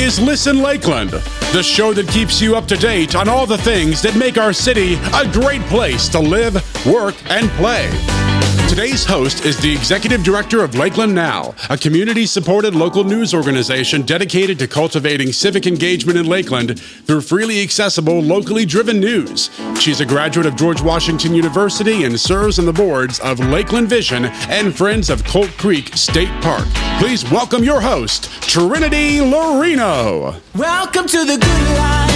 is Listen Lakeland, the show that keeps you up to date on all the things that make our city a great place to live, work, and play. Today's host is the Executive Director of Lakeland Now, a community-supported local news organization dedicated to cultivating civic engagement in Lakeland through freely accessible, locally driven news. She's a graduate of George Washington University and serves on the boards of Lakeland Vision and Friends of Polk Creek State Park. Please welcome your host, Trinity Laurino. Welcome to the good life.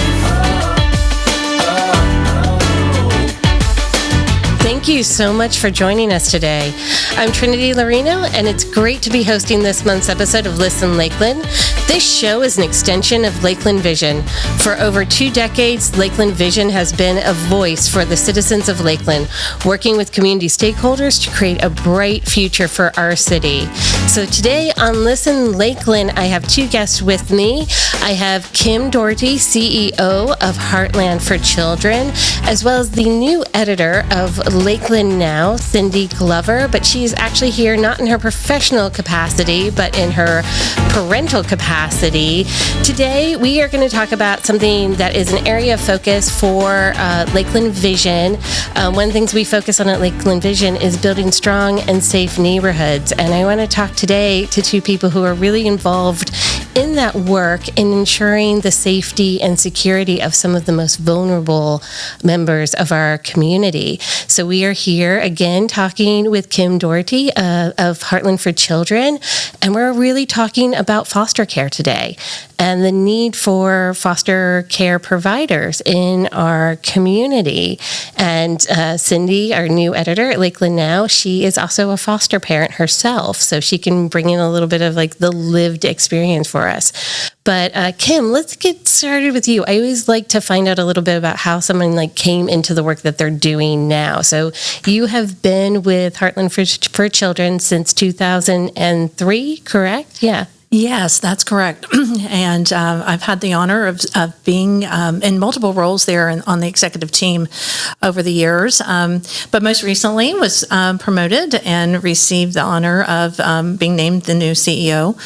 Thank you so much for joining us today. I'm Trinity Laurino, and it's great to be hosting this month's episode of Listen Lakeland. This show is an extension of Lakeland Vision. For over 2 decades, Lakeland Vision has been a voice for the citizens of Lakeland, working with community stakeholders to create a bright future for our city. So today on Listen Lakeland, I have 2 guests with me. I have Kim Daugherty, CEO of Heartland for Children, as well as the new editor of Lakeland Now, Cindy Glover, but she's actually here not in her professional capacity, but in her parental capacity. Today, we are going to talk about something that is an area of focus for Lakeland Vision. One of the things we focus on at Lakeland Vision is building strong and safe neighborhoods, and I want to talk today to 2 people who are really involved in that work in ensuring the safety and security of some of the most vulnerable members of our community. So we are here again talking with Kim Daugherty of Heartland for Children, and we're really talking about foster care today and the need for foster care providers in our community. And Cindy, our new editor at Lakeland Now, she is also a foster parent herself, so she can bring in a little bit of like the lived experience for us. But Kim, let's get started with you. I always like to find out a little bit about how someone came into the work that they're doing now. So you have been with Heartland for Children since 2003, correct? Yeah. Yes, that's correct. And I've had the honor of being in multiple roles there on the executive team over the years. But most recently was promoted and received the honor of being named the new CEO.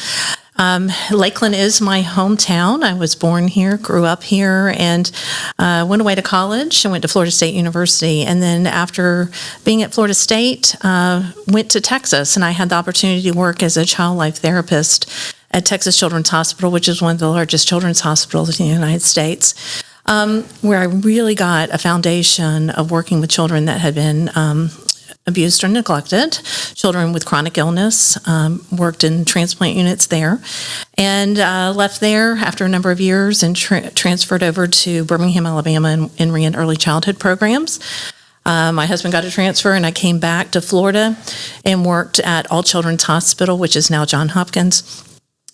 Lakeland is my hometown. I was born here, grew up here, and went away to college. I went to Florida State University, and then after being at Florida State, went to Texas, and I had the opportunity to work as a child life therapist at Texas Children's Hospital, which is one of the largest children's hospitals in the United States, where I really got a foundation of working with children that had been abused or neglected, children with chronic illness, worked in transplant units there, and left there after a number of years and transferred over to Birmingham, Alabama, and ran early childhood programs. My husband got a transfer, and I came back to Florida and worked at All Children's Hospital, which is now Johns Hopkins,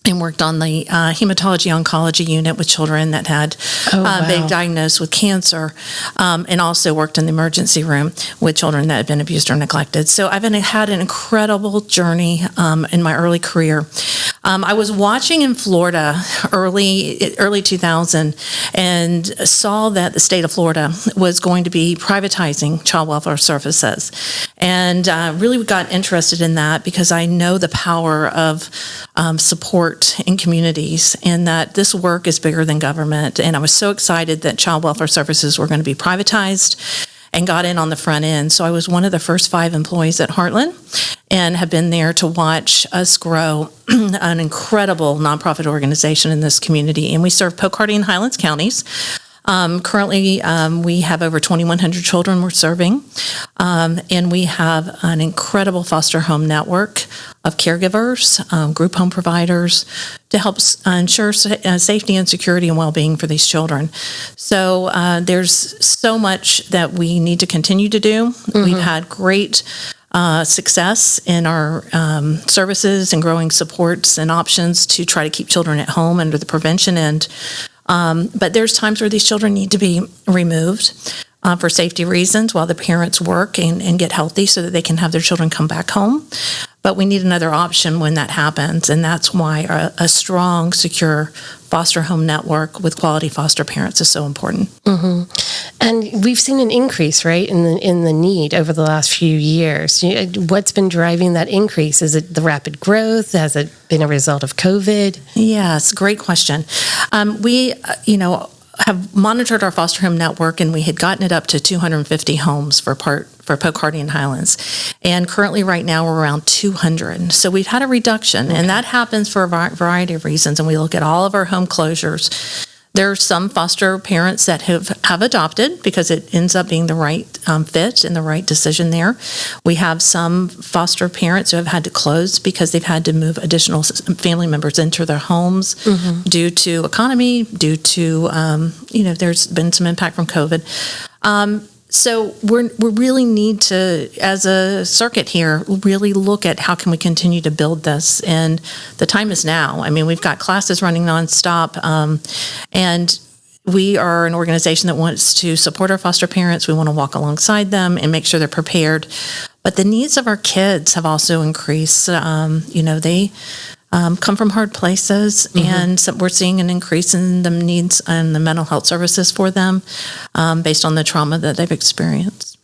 and worked on the hematology oncology unit with children that had been diagnosed with cancer, and also worked in the emergency room with children that had been abused or neglected. So I've had an incredible journey in my early career. I was watching in Florida early 2000 and saw that the state of Florida was going to be privatizing child welfare services, and really got interested in that because I know the power of support in communities, and that this work is bigger than government. And I was so excited that child welfare services were going to be privatized, and got in on the front end. So I was one of the first 5 employees at Heartland, and have been there to watch us grow an incredible nonprofit organization in this community. And we serve Polk, Hardy, and Highlands counties. Currently, we have over 2,100 children we're serving, and we have an incredible foster home network of caregivers, group home providers, to help ensure safety and security and well-being for these children. So there's so much that we need to continue to do. Mm-hmm. We've had great success in our services and growing supports and options to try to keep children at home under the prevention end. But there's times where these children need to be removed for safety reasons while the parents work and get healthy so that they can have their children come back home. But we need another option when that happens, and that's why a strong, secure foster home network with quality foster parents is so important. Mm-hmm. And we've seen an increase, right, in the need over the last few years. What's been driving that increase? Is it the rapid growth? Has it been a result of COVID? Yes, great question. We, have monitored our foster home network, and we had gotten it up to 250 homes for Polk, Hardy, and Highlands. And currently, right now, we're around 200. So we've had a reduction, and that happens for a variety of reasons. And we look at all of our home closures. There are some foster parents that have adopted because it ends up being the right fit and the right decision there. We have some foster parents who have had to close because they've had to move additional family members into their homes due to economy, due to, there's been some impact from COVID. So we really need to, as a circuit here, really look at how can we continue to build this. And the time is now. I mean, we've got classes running nonstop, and we are an organization that wants to support our foster parents. We want to walk alongside them and make sure they're prepared. But the needs of our kids have also increased. They come from hard places, and so we're seeing an increase in the needs and the mental health services for them based on the trauma that they've experienced.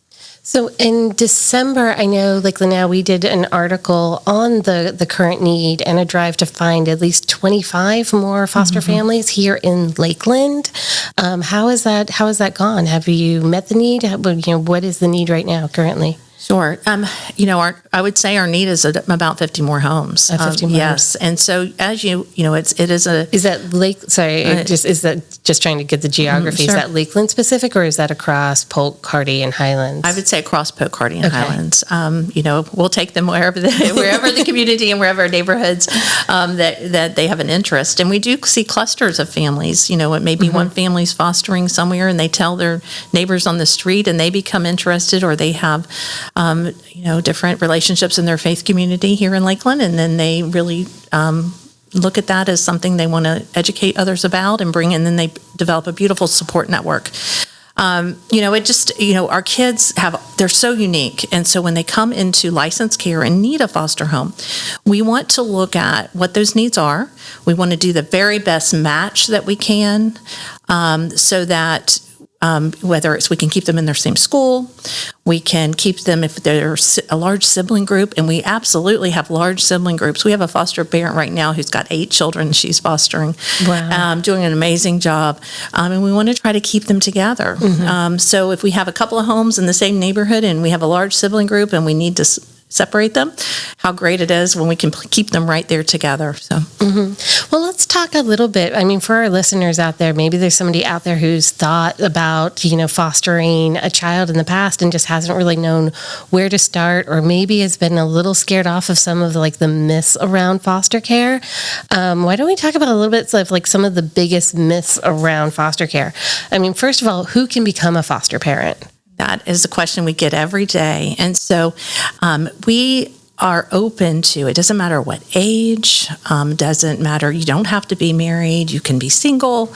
So in December, I know Lakeland Now, we did an article on the current need and a drive to find at least 25 more foster families here in Lakeland. How has that gone? Have you met the need? What is the need right now currently? Sure. I would say our need is about 50 more homes. 50 more. Yes. And so as it is a... Is that just trying to get the geography? Sure. Is that Lakeland specific, or is that across Polk, Hardy, and Highlands? I would say across Polk, Hardy, and Highlands. We'll take them wherever the community and wherever neighborhoods that they have an interest. And we do see clusters of families. It may be one family's fostering somewhere, and they tell their neighbors on the street, and they become interested, or they have different relationships in their faith community here in Lakeland, and then they really look at that as something they want to educate others about and bring, and then they develop a beautiful support network. Our kids they're so unique, and so when they come into licensed care and need a foster home, we want to look at what those needs are. We want to do the very best match that we can, so that whether it's we can keep them in their same school, we can keep them if they're a large sibling group, and we absolutely have large sibling groups. We have a foster parent right now who's got 8 children she's fostering, doing an amazing job, and we want to try to keep them together. So if we have a couple of homes in the same neighborhood and we have a large sibling group and we need to separate them, how great it is when we can keep them right there together. So, Well, let's talk a little bit. I mean, for our listeners out there, maybe there's somebody out there who's thought about, fostering a child in the past and just hasn't really known where to start, or maybe has been a little scared off of some of the myths around foster care. Why don't we talk about a little bit of some of the biggest myths around foster care? I mean, first of all, who can become a foster parent? That is a question we get every day. And so we are open to, it doesn't matter what age, doesn't matter, you don't have to be married, you can be single,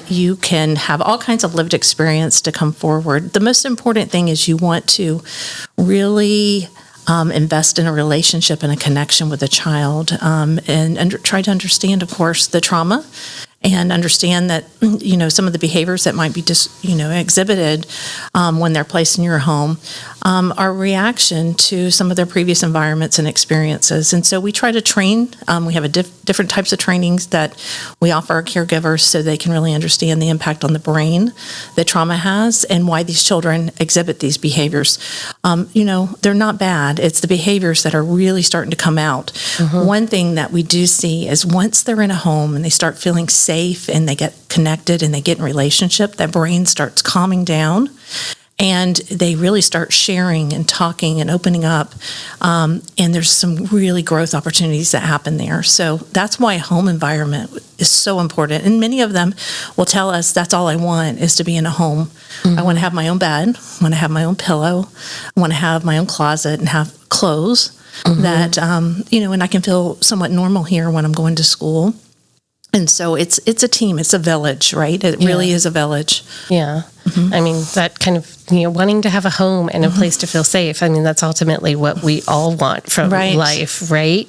you can have all kinds of lived experience to come forward. The most important thing is you want to really invest in a relationship and a connection with a child, and try to understand, of course, the trauma, and understand that, some of the behaviors that might be exhibited when they're placed in your home are a reaction to some of their previous environments and experiences. And so we try to train. We have different types of trainings that we offer our caregivers so they can really understand the impact on the brain that trauma has and why these children exhibit these behaviors. They're not bad. It's the behaviors that are really starting to come out. One thing that we do see is once they're in a home and they start feeling safe and they get connected and they get in relationship, that brain starts calming down. And they really start sharing and talking and opening up. And there's some really growth opportunities that happen there. So that's why home environment is so important. And many of them will tell us, that's all I want is to be in a home. I want to have my own bed. I want to have my own pillow. I want to have my own closet and have clothes that, and I can feel somewhat normal here when I'm going to school. And so it's a team. It's a village, right? It really is a village. Yeah. I mean, that kind of wanting to have a home and a place to feel safe. I mean, that's ultimately what we all want from life, right?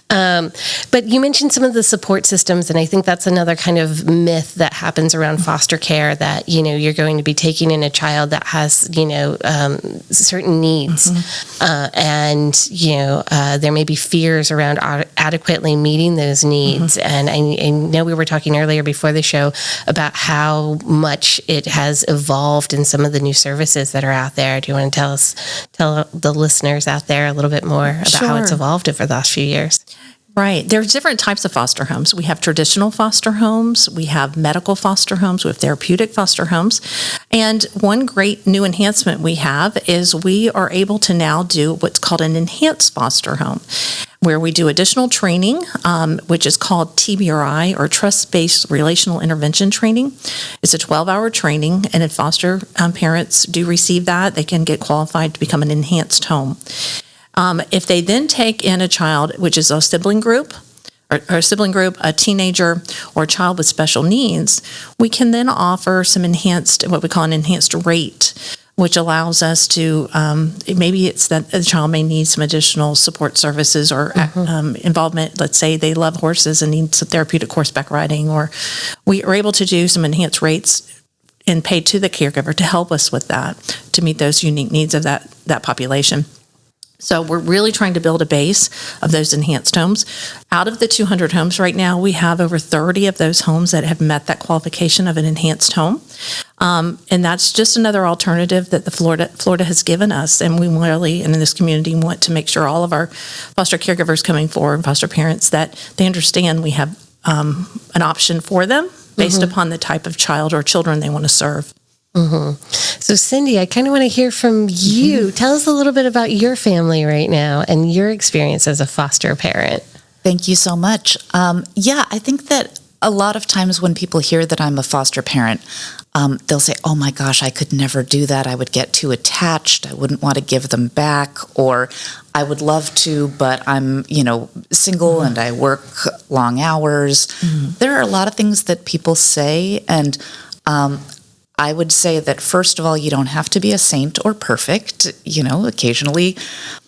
But you mentioned some of the support systems, and I think that's another kind of myth that happens around foster care, that, you're going to be taking in a child that has, certain needs. And, there may be fears around adequately meeting those needs. And I know we were talking earlier before the show about how much it has evolved in some of the new services that are out there. Do you want to tell the listeners out there a little bit more about how it's evolved over the last few years? Right. There's different types of foster homes. We have traditional foster homes. We have medical foster homes. We have therapeutic foster homes. And one great new enhancement we have is we are able to now do what's called an enhanced foster home, where we do additional training, which is called TBRI, or Trust-Based Relational Intervention Training. It's a 12-hour training, and if foster parents do receive that, they can get qualified to become an enhanced home. If they then take in a child, which is a sibling group, a teenager, or a child with special needs, we can then offer some what we call an enhanced rate, which allows us to, maybe it's that the child may need some additional support services or involvement. Let's say they love horses and need some therapeutic horseback riding, or we are able to do some enhanced rates and pay to the caregiver to help us with that, to meet those unique needs of that population. So we're really trying to build a base of those enhanced homes. Out of the 200 homes right now, we have over 30 of those homes that have met that qualification of an enhanced home. And that's just another alternative that the Florida has given us. And we really, and in this community, want to make sure all of our foster caregivers coming forward, foster parents, that they understand we have an option for them based upon the type of child or children they want to serve. So, Cindy, I kind of want to hear from you. Tell us a little bit about your family right now and your experience as a foster parent. Thank you so much. I think that a lot of times when people hear that I'm a foster parent, they'll say, oh my gosh, I could never do that. I would get too attached. I wouldn't want to give them back, or I would love to, but I'm, single and I work long hours. There are a lot of things that people say, and I would say that, first of all, you don't have to be a saint or perfect. Occasionally,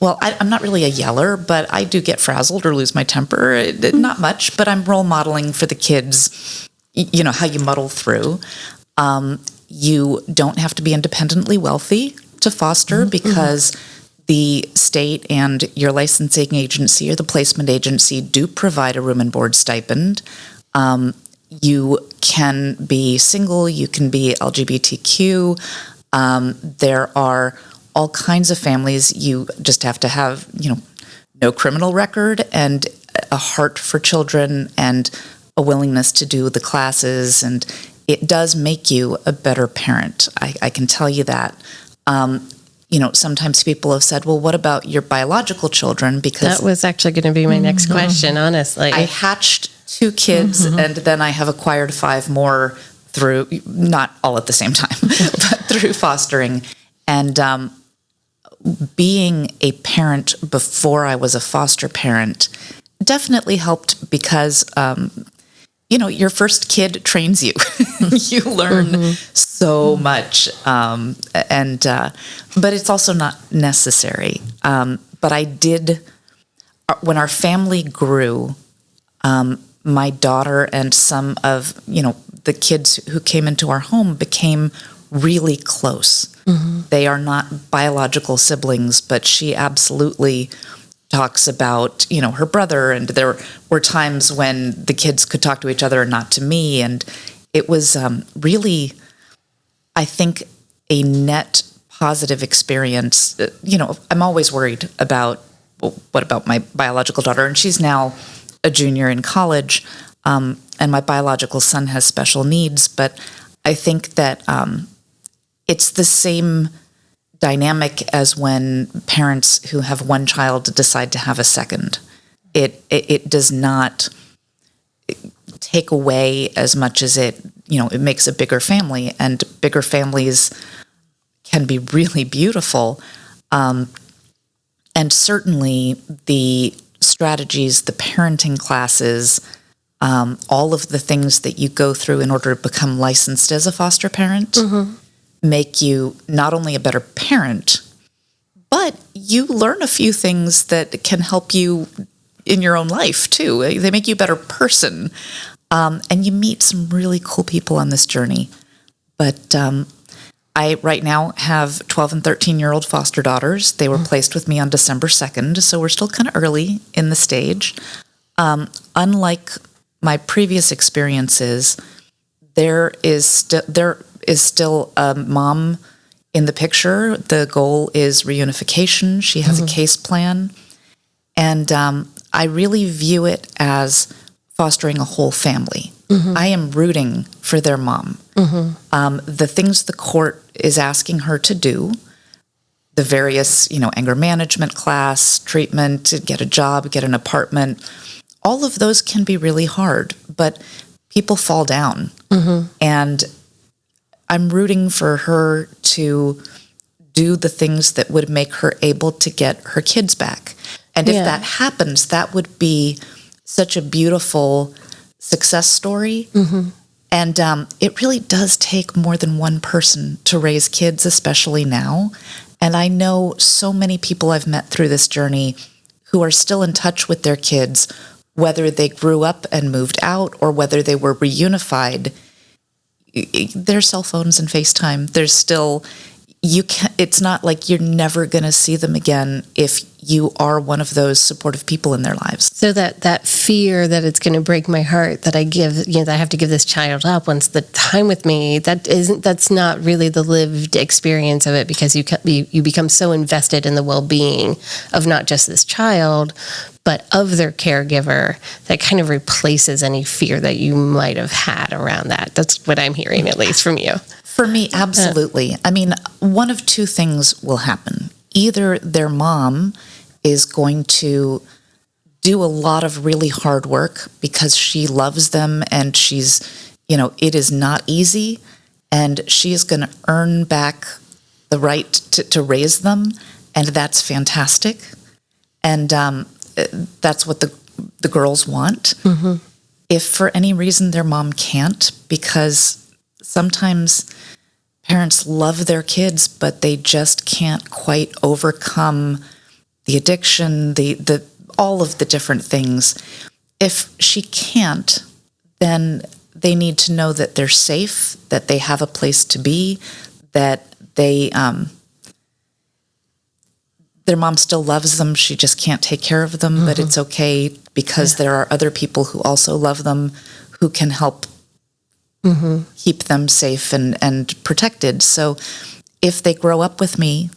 I'm not really a yeller, but I do get frazzled or lose my temper. Not much, but I'm role modeling for the kids, how you muddle through. You don't have to be independently wealthy to foster, because the state and your licensing agency or the placement agency do provide a room and board stipend. You can be single, you can be LGBTQ. There are all kinds of families. You just have to have, no criminal record and a heart for children and a willingness to do the classes. And it does make you a better parent. I can tell you that. Sometimes people have said, well, what about your biological children? Because that was actually going to be my next question, honestly. I hatched 2 kids, and then I have acquired 5 more through, not all at the same time, but through fostering. And being a parent before I was a foster parent definitely helped, because, your first kid trains you. You learn so much, but it's also not necessary. But I did, when our family grew, my daughter and some of, the kids who came into our home became really close. They are not biological siblings, but she absolutely talks about, her brother, and there were times when the kids could talk to each other and not to me. And it was really, I think, a net positive experience. I'm always worried about, what about my biological daughter? And she's now a junior in college, and my biological son has special needs, but I think that it's the same dynamic as when parents who have one child decide to have a second. It does not take away as much as it makes a bigger family, and bigger families can be really beautiful. And certainly the strategies, the parenting classes, all of the things that you go through in order to become licensed as a foster parent, make you not only a better parent, but you learn a few things that can help you in your own life too. They make you a better person. And you meet some really cool people on this journey. But I right now have 12 and 13-year-old foster daughters. They were placed with me on December 2nd, so we're still kind of early in the stage. Unlike my previous experiences, there is still a mom in the picture. The goal is reunification. She has a case plan. And I really view it as fostering a whole family. I am rooting for their mom. The things the court is asking her to do, the various, anger management class, treatment, get a job, get an apartment, all of those can be really hard, but people fall down. And I'm rooting for her to do the things that would make her able to get her kids back. And if that happens, that would be such a beautiful success story. And it really does take more than one person to raise kids, especially now. And I know so many people I've met through this journey who are still in touch with their kids, whether they grew up and moved out or whether they were reunified. There's cell phones and FaceTime. There's still, it's not like you're never going to see them again if you are one of those supportive people in their lives. So that fear that it's going to break my heart, that I that I have to give this child up once the time with me, that's not really the lived experience of it, because you become so invested in the well-being of not just this child, but of their caregiver, that kind of replaces any fear that you might have had around that. That's what I'm hearing, at least from you. For me, absolutely. I mean, one of two things will happen. Either their mom is going to do a lot of really hard work because she loves them and she's, it is not easy, and she is going to earn back the right to raise them, and that's fantastic. And that's what the girls want. If for any reason their mom can't, because sometimes parents love their kids, but they just can't quite overcome the addiction, the all of the different things. If she can't, then they need to know that they're safe, that they have a place to be, that they their mom still loves them. She just can't take care of them, but it's okay because there are other people who also love them who can help keep them safe and protected. So if they grow up with me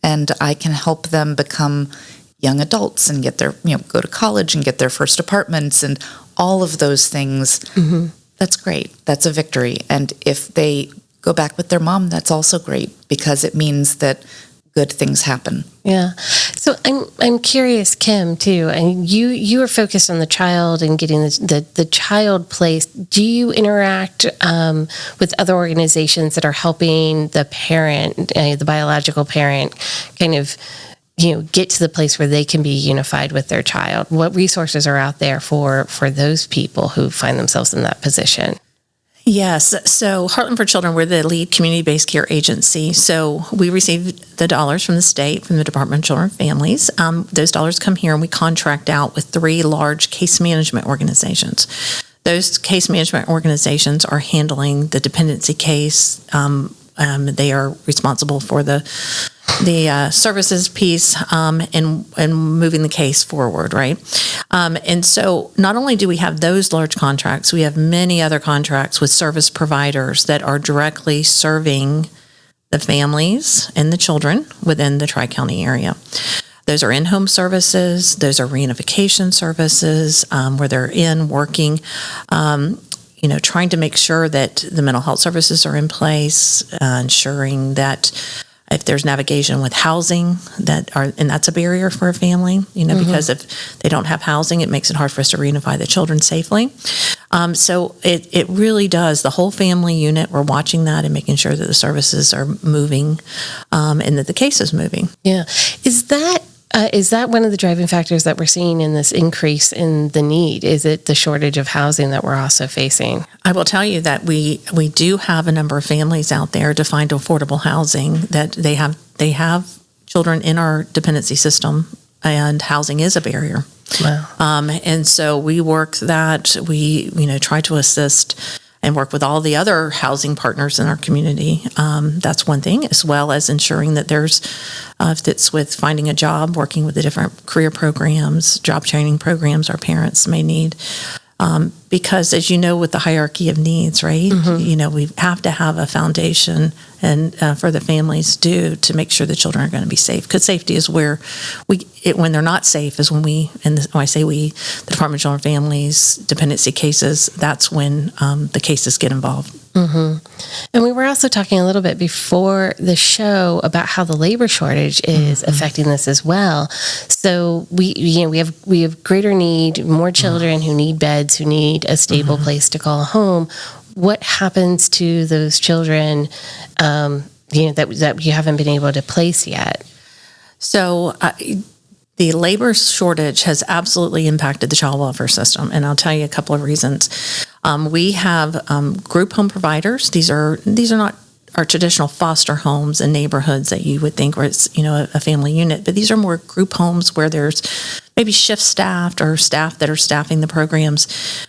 and I can help them become young adults and get their, go to college and get their first apartments and all of those things, that's great. That's a victory. And if they go back with their mom, that's also great, because it means that good things happen. Yeah. So I'm curious, Kim, too. And you are focused on the child and getting the child placed. Do you interact with other organizations that are helping the parent, the biological parent, kind of get to the place where they can be unified with their child? What resources are out there for those people who find themselves in that position? Yes. So Heartland for Children, we're the lead community-based care agency. So we receive the dollars from the state, from the Department of Children and Families. Those dollars come here and we contract out with 3 large case management organizations. Those case management organizations are handling the dependency case. They are responsible for the services piece and moving the case forward, right? And so not only do we have those large contracts, we have many other contracts with service providers that are directly serving the families and the children within the Tri-County area. Those are in-home services. Those are reunification services where they're working, trying to make sure that the mental health services are in place, ensuring that if there's navigation with housing, and that's a barrier for a family, because if they don't have housing, it makes it hard for us to reunify the children safely. So it really does. The whole family unit, we're watching that and making sure that the services are moving and that the case is moving. Yeah. Is that Is that one of the driving factors that we're seeing in this increase in the need? Is it the shortage of housing that we're also facing? I will tell you that we do have a number of families out there to find affordable housing, that they have children in our dependency system, and housing is a barrier. Wow. And so we work that. We try to assist and work with all the other housing partners in our community. That's one thing, as well as ensuring that there's fits with finding a job, working with the different career programs, job training programs our parents may need. Because as you know, with the hierarchy of needs, right? We have to have a foundation and for the families to make sure the children are going to be safe. Because safety is where when they're not safe is when when I say we, the Department of Children and Families, dependency cases, that's when the cases get involved. And we were also talking a little bit before the show about how the labor shortage is affecting this as well. So we have greater need, more children who need beds, who need a stable place to call home. What happens to those children, that you haven't been able to place yet? So the labor shortage has absolutely impacted the child welfare system, and I'll tell you a couple of reasons. We have group home providers. These are not our traditional foster homes and neighborhoods that you would think where it's a family unit, but these are more group homes where there's maybe shift staffed or staff that are staffing the programs.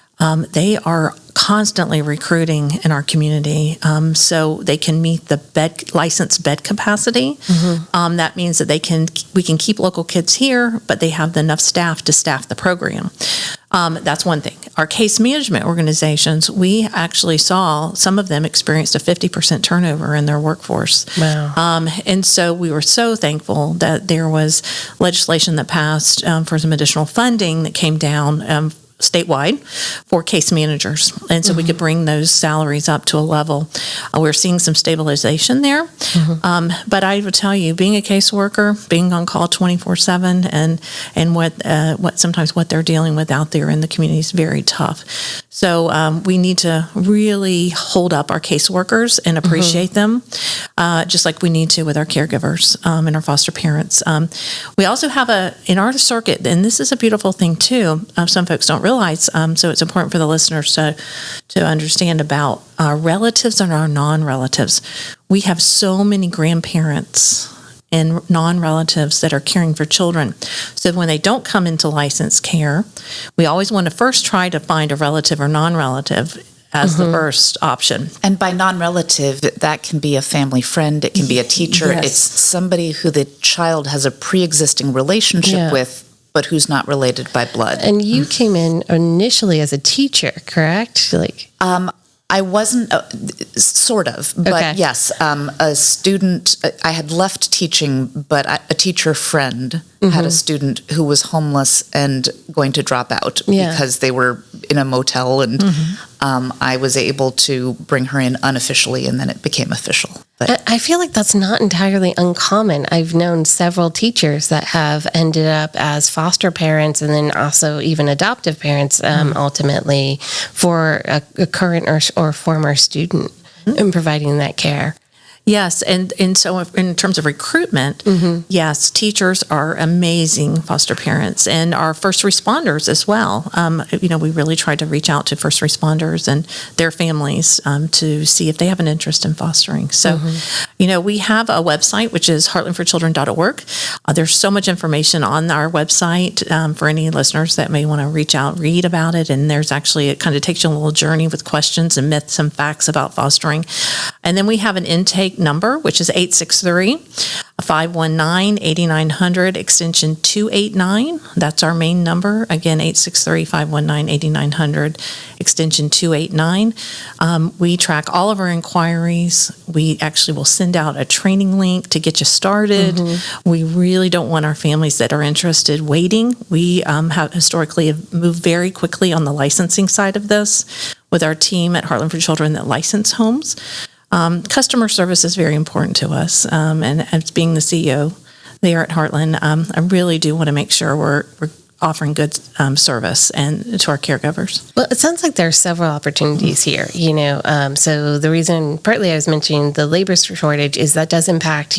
They are constantly recruiting in our community, so they can meet the licensed bed capacity. That means that we can keep local kids here, but they have enough staff to staff the program. That's one thing. Our case management organizations, we actually saw some of them experienced a 50% turnover in their workforce. Wow. And so we were so thankful that there was legislation that passed for some additional funding that came down statewide for case managers. And so we could bring those salaries up to a level. We're seeing some stabilization there. But I would tell you, being a caseworker, being on call 24/7 and what sometimes what they're dealing with out there in the community is very tough. So we need to really hold up our caseworkers and appreciate them, just like we need to with our caregivers and our foster parents. We also have in our circuit, and this is a beautiful thing too, some folks don't realize, so it's important for the listeners to understand about our relatives and our non-relatives. We have so many grandparents and non-relatives that are caring for children. So when they don't come into licensed care, we always want to first try to find a relative or non-relative as the first option. And by non-relative, that can be a family friend, it can be a teacher, Yes. It's somebody who the child has a pre-existing relationship with, but who's not related by blood. And you came in initially as a teacher, correct? I wasn't, sort of, but Okay. yes, a student, I had left teaching, but a teacher friend had a student who was homeless and going to drop out because they were in a motel, and I was able to bring her in unofficially, and then it became official. But I feel like that's not entirely uncommon. I've known several teachers that have ended up as foster parents and then also even adoptive parents ultimately for a current or former student in providing that care. Yes, and so in terms of recruitment, yes, teachers are amazing foster parents, and our first responders as well. We really try to reach out to first responders and their families to see if they have an interest in fostering. So, we have a website, which is heartlandforchildren.org. There's so much information on our website for any listeners that may want to reach out, read about it, and there's actually, it kind of takes you on a little journey with questions and myths and facts about fostering. And then we have an intake number, which is 863-519-8900, extension 289. That's our main number. Again, 863-519-8900, extension 289. We track all of our inquiries. We actually will send out a training link to get you started. We really don't want our families that are interested waiting. We have historically moved very quickly on the licensing side of this with our team at Heartland for Children that license homes. Customer service is very important to us, and as being the CEO there at Heartland, I really do want to make sure we're offering good service and to our caregivers. Well, it sounds like there are several opportunities here, so the reason partly I was mentioning the labor shortage is that does impact,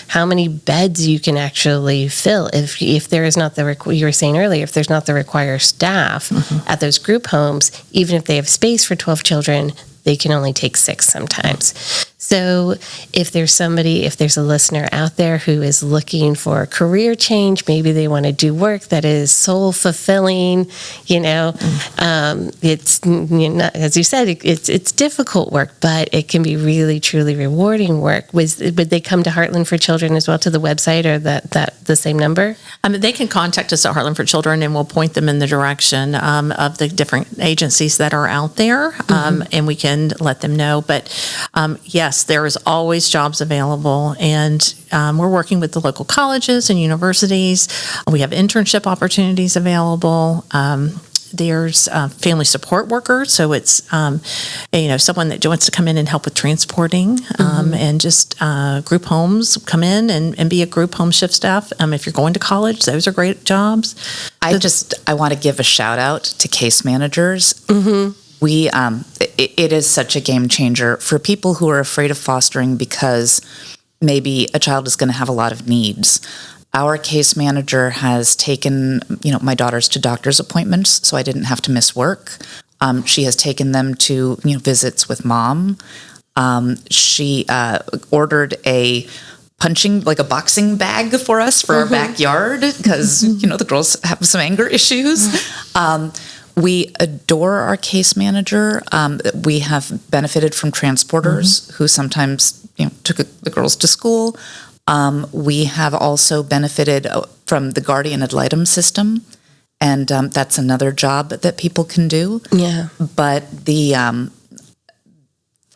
how many beds you can actually fill. If there is not you were saying earlier, if there's not the required staff at those group homes, even if they have space for 12 children, they can only take 6 sometimes. So if there's a listener out there who is looking for a career change, maybe they want to do work that is soul fulfilling, it's, as you said, it's difficult work, but it can be really, truly rewarding work. Would they come to Heartland for Children as well, to the website, or that the same number? They can contact us at Heartland for Children, and we'll point them in the direction of the different agencies that are out there, and we can let them know. But yes, there is always jobs available, and we're working with the local colleges and universities. We have internship opportunities available. There's family support workers, so it's someone that wants to come in and help with transporting, and just group homes, come in and be a group home shift staff. If you're going to college, those are great jobs. I want to give a shout out to case managers. We it is such a game changer for people who are afraid of fostering because maybe a child is going to have a lot of needs. Our case manager has taken, my daughters to doctor's appointments, so I didn't have to miss work. She has taken them to, visits with mom. She ordered a boxing bag for us for our backyard because, the girls have some anger issues. We adore our case manager. We have benefited from transporters who sometimes, took the girls to school. We have also benefited from the guardian ad litem system, and that's another job that people can do. Yeah. But the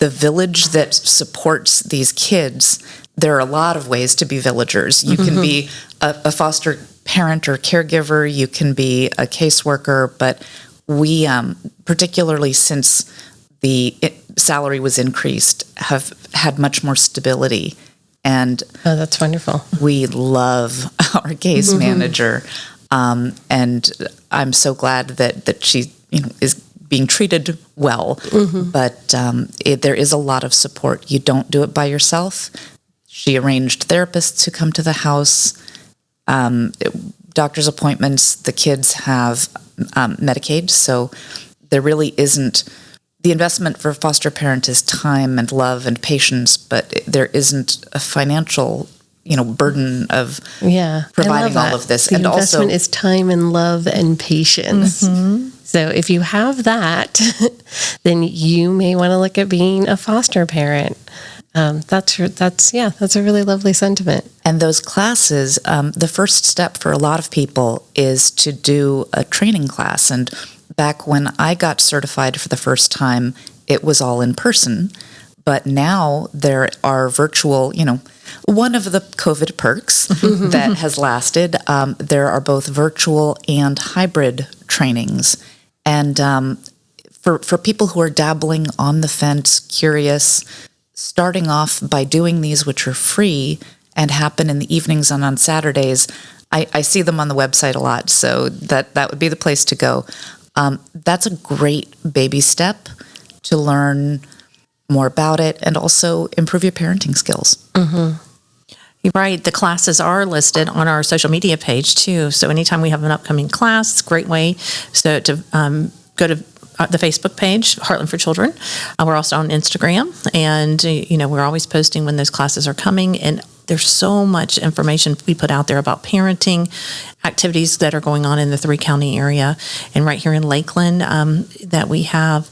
village that supports these kids, there are a lot of ways to be villagers. You can be a foster parent or caregiver. You can be a caseworker. But we, particularly since the salary was increased, have had much more stability. And that's wonderful. We love our case manager, and I'm so glad that she is being treated well. But there is a lot of support. You don't do it by yourself. She arranged therapists to come to the house, doctor's appointments. The kids have Medicaid, so there really isn't. The investment for a foster parent is time and love and patience, but there isn't a financial, burden of providing all of this. The and investment also is time and love and patience. So if you have that, then you may want to look at being a foster parent. That's a really lovely sentiment. And those classes, the first step for a lot of people is to do a training class. And back when I got certified for the first time, it was all in person. But now there are virtual, one of the COVID perks that has lasted, there are both virtual and hybrid trainings. And for people who are dabbling on the fence, curious, starting off by doing these, which are free and happen in the evenings and on Saturdays, I see them on the website a lot, so that would be the place to go. That's a great baby step to learn more about it and also improve your parenting skills. You're right. The classes are listed on our social media page too. So anytime we have an upcoming class, it's a great way to go to the Facebook page, Heartland for Children. We're also on Instagram, and we're always posting when those classes are coming. And there's so much information we put out there about parenting activities that are going on in the 3-county area, and right here in Lakeland that we have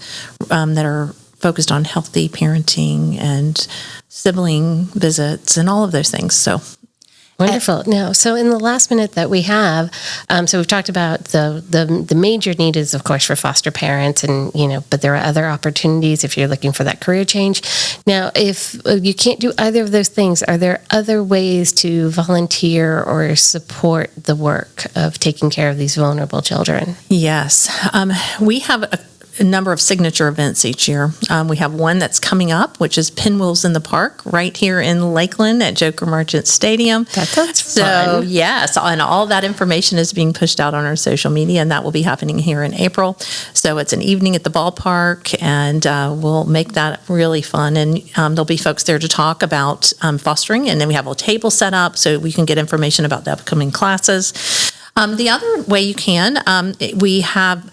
that are focused on healthy parenting and sibling visits and all of those things. So wonderful. Now, so in the last minute that we have, so we've talked about the major need is, of course, for foster parents, and but there are other opportunities if you're looking for that career change. Now, if you can't do either of those things, are there other ways to volunteer or support the work of taking care of these vulnerable children? yes, we have a number of signature events each year. We have one that's coming up, which is Pinwheels in the Park, right here in Lakeland at Joker Marchant Stadium. That sounds So, fun. yes, and all that information is being pushed out on our social media, and that will be happening here in April. So it's an evening at the ballpark, and we'll make that really fun. And there'll be folks there to talk about fostering, and then we have a table set up so we can get information about the upcoming classes. The other way you can, we have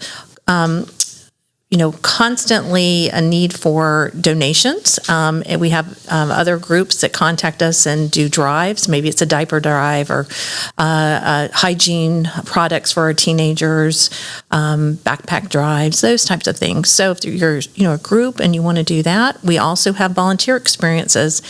constantly a need for donations. And we have other groups that contact us and do drives. Maybe it's a diaper drive or hygiene products for our teenagers, backpack drives, those types of things. So if you're a group and you want to do that, we also have volunteer experiences,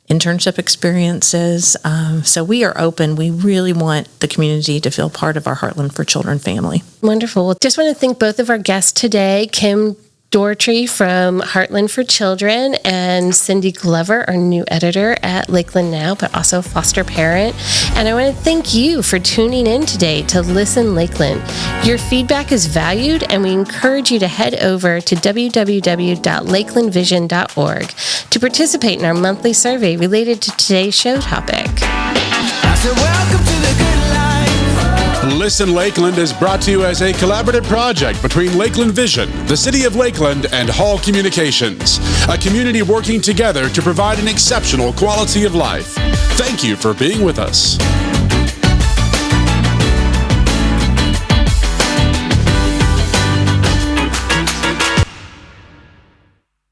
internship experiences. So we are open. We really want the community to feel part of our Heartland for Children family. Wonderful. Well, just want to thank both of our guests today, Kim Daugherty from Heartland for Children and Cindy Glover, our new editor at Lakeland Now, but also a foster parent. And I want to thank you for tuning in today to Listen Lakeland. Your feedback is valued, and we encourage you to head over to www.lakelandvision.org to participate in our monthly survey related to today's show topic. I said, welcome to the good life. Listen Lakeland is brought to you as a collaborative project between Lakeland Vision, the City of Lakeland, and Hall Communications, a community working together to provide an exceptional quality of life. Thank you for being with us.